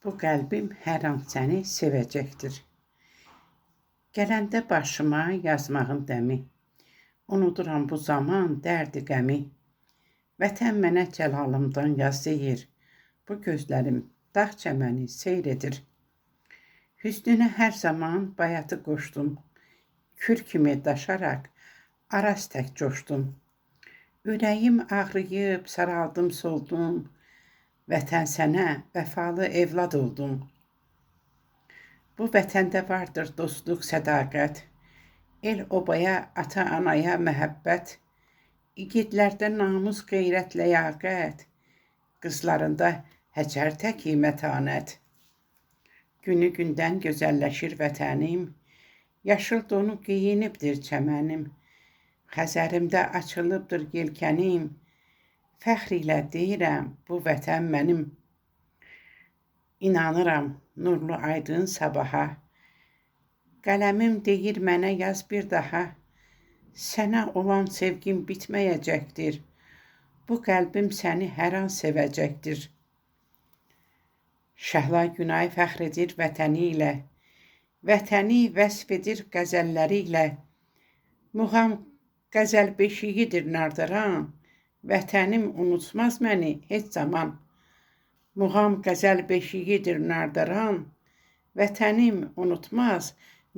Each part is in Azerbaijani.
Bu qəlbim hər an səni sevəcəkdir. Gələndə başıma yazmağın dəmi, unuduram bu zaman dərdi qəmi. Vətən mənə cəlalımdan yaz deyir, bu gözlərim dağ çəməni seyr edir. Hüsnünə hər zaman bayatı qoşdum, kür kimi daşaraq araz tək coşdum. Ürəyim ağrıyıb, saraldım, soldum, vətən sənə vəfalı evlad oldum. Bu vətəndə vardır dostluq, sədaqət, el obaya, ata-anaya məhəbbət, igidlərdə namus, qeyrət, ləyaqət, qızlarında həcər təki mətanət. Günü gündən gözəlləşir vətənim, yaşıl donu geyinibdir çəmənim, Xəzərimdə açılıbdır yelkənim, fəxr ilə deyirəm, bu vətən mənim. İnanıram nurlu aydın sabaha, qələmim deyir mənə yaz bir daha, sənə olan sevgim bitməyəcəkdir, bu qəlbim səni hər an sevəcəkdir. Şəhla Günay fəxr edir vətəni ilə, vətəni vəsf edir qəzəlləri ilə, Muğam qəzəl beşiyidir nardıran, vətənim unutmaz məni heç zaman. Muğam qəzəl beşiyidir nardıran, vətənim unutmaz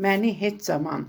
məni heç zaman.